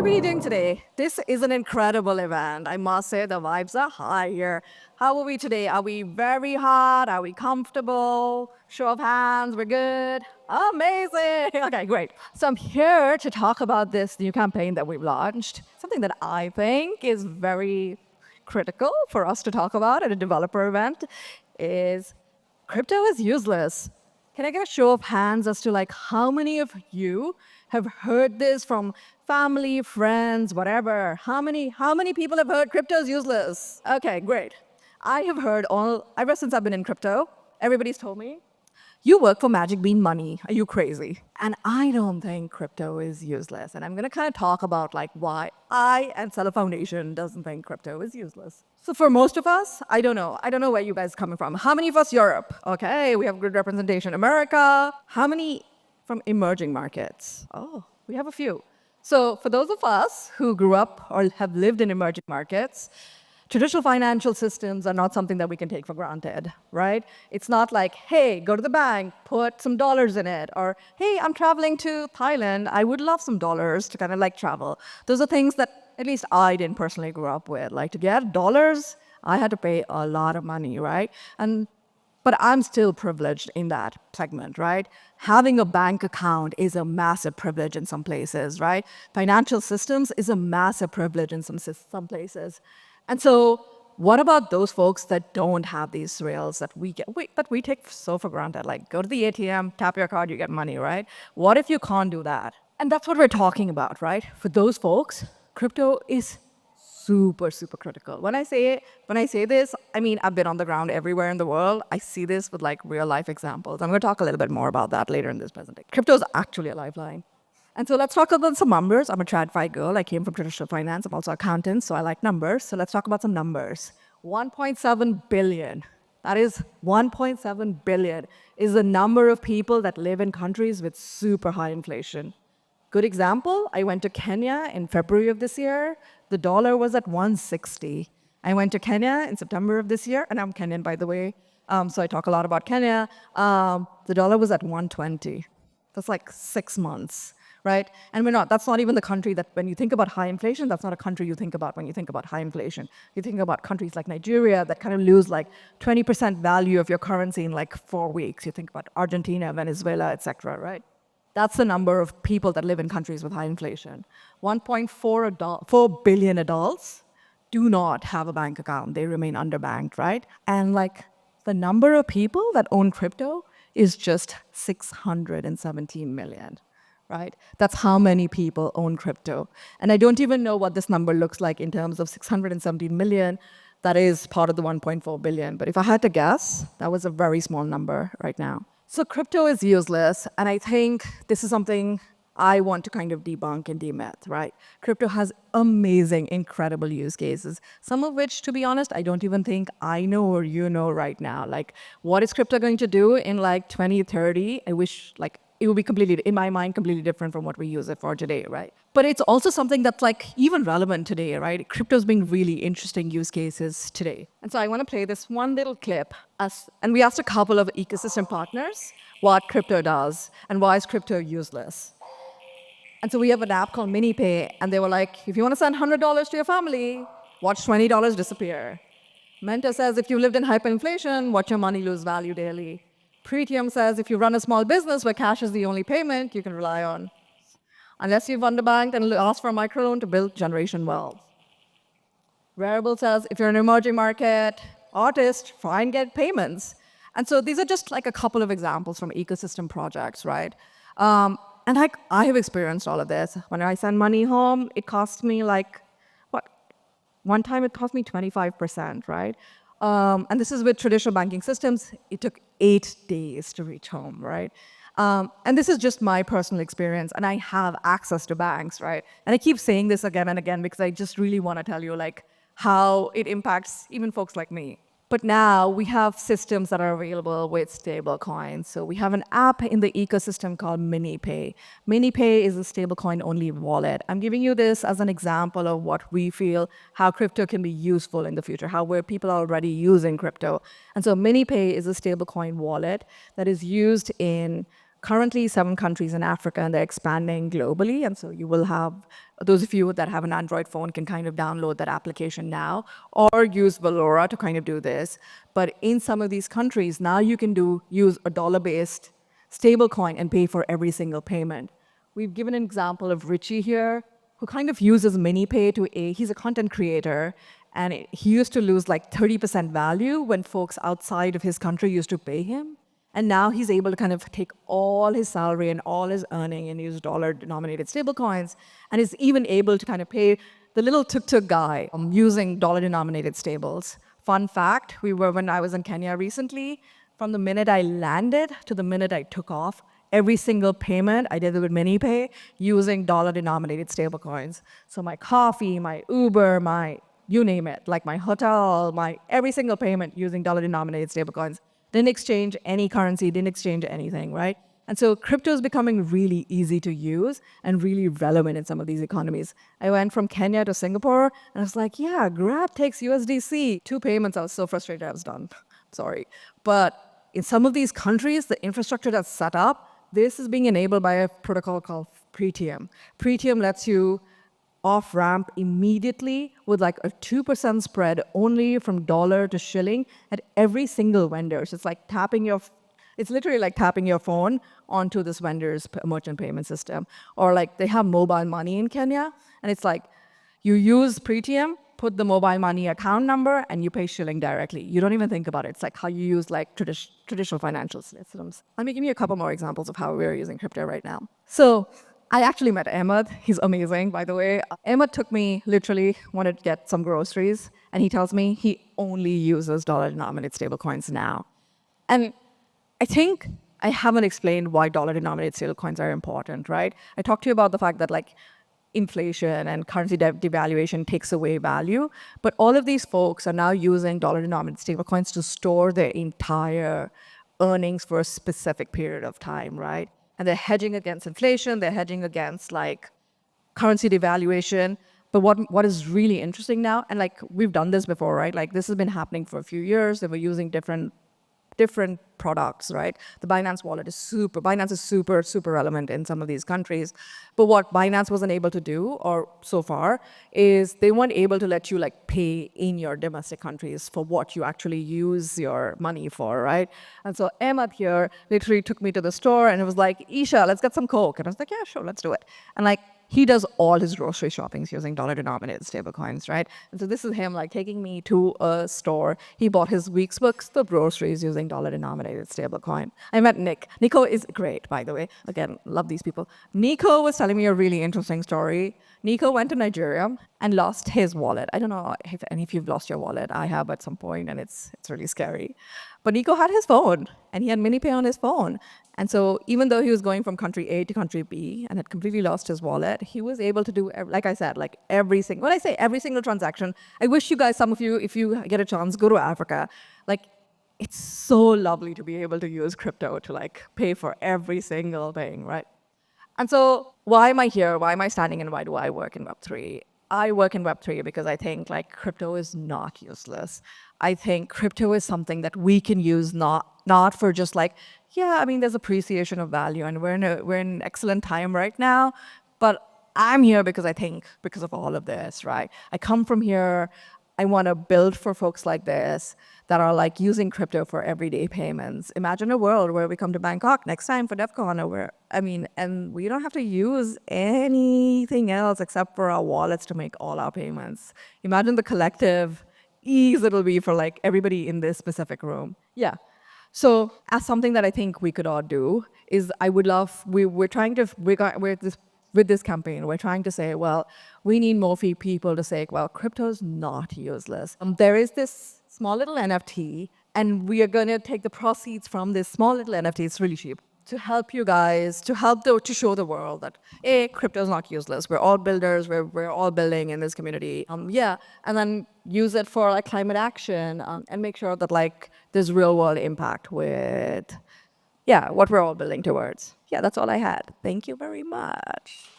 are you doing today? This is an incredible event. I must say the vibes are high here. How are we today? Are we very hot? Are we comfortable? Show of hands, we're good? Amazing. Okay, great. So I'm here to talk about this new campaign that we've launched. Something that I think is very critical for us to talk about at a developer event is crypto is useless. Can I get a show of hands as to like how many of you have heard this from family, friends, whatever? How many people have heard crypto is useless? Okay, great. I have heard ever since I've been in crypto, everybody's told me, you work for Magic Bean money. Are you crazy? And I don't think crypto is useless. And I'm going to kind of talk about like why I and Seller Foundation doesn't think crypto is useless. So for most of us, I don't know. I don't know where you guys are coming from. How many of us Europe? Okay, we have good representation. America. How many from emerging markets? Oh, we have a few. So for those of us who grew up or have lived in emerging markets, traditional financial systems are not something that we can take for granted, right? It's not like, hey, go to the bank, put some dollars in it, or hey, I'm traveling to Thailand, I would love some dollars to kind of like travel. Those are things that at least I didn't personally grow up with. Like to get dollars, I had to pay a lot of money, right? But I'm still privileged in that segment, right? Having a bank account is a massive privilege in some places, right? Financial systems is a massive privilege in some places. And so what about those folks that don't have these rails that we take so for granted? Like go to the ATM, tap your card, you get money, right? What if you can't do that? And that's what we're talking about, right? For those folks, crypto is super, super critical. When I say this, I mean, I've been on the ground everywhere in the world. I see this with like real life examples. I'm going to talk a little bit more about that later in this presentation. Crypto is actually a lifeline. And so let's talk about some numbers. I'm a TradFi girl. I came from traditional finance. I'm also an accountant, so I like numbers. So let's talk about some numbers. 1.7 billion. That is 1.7 billion is the number of people that live in countries with super high inflation. Good example, I went to Kenya in February of this year. The dollar was at 160. I went to Kenya in September of this year, and I'm Kenyan, by the way, so I talk a lot about Kenya. The dollar was at 120. That's like 6 months, right? And that's not even the country that when you think about high inflation, that's not a country you think about when you think about high inflation. You think about countries like Nigeria that kind of lose like 20% value of your currency in like 4 weeks. You think about Argentina, Venezuela, etc., right? That's the number of people that live in countries with high inflation. 1.4 billion adults do not have a bank account. They remain underbanked, right? And like the number of people that own crypto is just 617 million, right? That's how many people own crypto. And I don't even know what this number looks like in terms of 617 million. That is part of the 1.4 billion. But if I had to guess, that was a very small number right now. So crypto is useless, and I think this is something I want to kind of debunk and demyth, right? Crypto has amazing, incredible use cases, some of which, to be honest, I don't even think I know or you know right now. Like, what is crypto going to do in like 2030? I wish like it would be completely, in my mind, completely different from what we use it for today, right? But it's also something that's like even relevant today, right? Crypto's being really interesting use cases today. And so I want to play this one little clip. And we asked a couple of ecosystem partners what crypto does and why is crypto useless. And so we have an app called MiniPay, and they were like, if you want to send $100 to your family, watch $20 disappear. Mentor says, if you lived in hyperinflation, watch your money lose value daily. Pretium says, if you run a small business where cash is the only payment you can rely on, unless you've underbanked and asked for a microloan to build generation wealth. Wearable says, if you're an emerging market artist, try and get payments. And so these are just like a couple of examples from ecosystem projects, right? And like I have experienced all of this. When I send money home, it costs me like, one time it cost me 25%, right? And this is with traditional banking systems. It took 8 days to reach home, right? And this is just my personal experience, and I have access to banks, right? And I keep saying this again and again because I just really want to tell you like how it impacts even folks like me. But now we have systems that are available with stablecoins. So we have an app in the ecosystem called MiniPay. MiniPay is a stablecoin-only wallet. I'm giving you this as an example of what we feel, how crypto can be useful in the future, where people are already using crypto. And so MiniPay is a stablecoin wallet that is used in currently 7 countries in Africa, and they're expanding globally. And so you will have, those of you that have an Android phone can kind of download that application now or use Valora to kind of do this. But in some of these countries, now you can use a dollar-based stablecoin and pay for every single payment. We've given an example of Richie here, who kind of uses MiniPay he's a content creator, and he used to lose like 30% value when folks outside of his country used to pay him. And now he's able to kind of take all his salary and all his earning and use dollar-denominated stablecoins, and is even able to kind of pay the little tuk-tuk guy using dollar-denominated stables. Fun fact, when I was in Kenya recently, from the minute I landed to the minute I took off, every single payment I did with MiniPay using dollar-denominated stablecoins. So my coffee, my Uber, you name it, like my hotel, every single payment using dollar-denominated stablecoins. Didn't exchange any currency, didn't exchange anything, right? And so crypto is becoming really easy to use and really relevant in some of these economies. I went from Kenya to Singapore, and I was like, yeah, Grab takes USDC. 2 payments, I was so frustrated I was done. Sorry. But in some of these countries, the infrastructure that's set up, this is being enabled by a protocol called Pretium. Pretium lets you off-ramp immediately with like a 2% spread only from dollar to shilling at every single vendor. So it's literally like tapping your phone onto this vendor's merchant payment system. Or like they have mobile money in Kenya, and it's like you use Pretium, put the mobile money account number, and you pay shilling directly. You don't even think about it. It's like how you use like traditional financial systems. Let me give you a couple more examples of how we're using crypto right now. So I actually met Ahmed. He's amazing, by the way. Ahmed wanted to get some groceries, and he tells me he only uses dollar-denominated stablecoins now. And I think I haven't explained why dollar-denominated stablecoins are important, right? I talked to you about the fact that like inflation and currency devaluation takes away value, but all of these folks are now using dollar-denominated stablecoins to store their entire earnings for a specific period of time, right? And they're hedging against inflation, they're hedging against like currency devaluation. But what is really interesting now, and like we've done this before, right? Like this has been happening for a few years. They were using different products, right? The Binance is super relevant in some of these countries. But what Binance wasn't able to do, or so far, is they weren't able to let you like pay in your domestic countries for what you actually use your money for, right? And so Ahmed here literally took me to the store and it was like, Isha, let's get some Coke. And I was like, yeah, sure, let's do it. And like, he does all his grocery shoppings using dollar-denominated stablecoins, right? And so this is him like taking me to a store. He bought his week's worth of groceries using dollar-denominated stablecoin. I met Nick. Nico is great, by the way. Again, love these people. Nico was telling me a really interesting story. Nico went to Nigeria and lost his wallet. I don't know if any of you've lost your wallet. I have at some point, and it's really scary. But Nico had his phone, and he had MiniPay on his phone. And so even though he was going from country A to country B and had completely lost his wallet, he was able to do, like I said, like when I say every single transaction, I wish you guys, some of you, if you get a chance, go to Africa. Like, it's so lovely to be able to use crypto to like pay for every single thing, right? And so why am I here? Why am I standing, and why do I work in Web3? I work in Web3 because I think like crypto is not useless. I think crypto is something that we can use not for just like, yeah, I mean, there's appreciation of value and we're in an excellent time right now, but I'm here because of all of this, right? I come from here. I want to build for folks like this that are like using crypto for everyday payments. Imagine a world where we come to Bangkok next time for DEF CON, and we don't have to use anything else except for our wallets to make all our payments. Imagine the collective ease it'll be for like everybody in this specific room. Yeah. So as something that I think we could all do is with this campaign, we're trying to say, well, we need more people to say, well, crypto's not useless. There is this small little NFT, and we are going to take the proceeds from this small little NFT, it's really cheap, to help you guys, to show the world that, crypto's not useless. We're all builders, we're all building in this community. And then use it for like climate action, and make sure that like there's real world impact with what we're all building towards. Yeah, that's all I had. Thank you very much.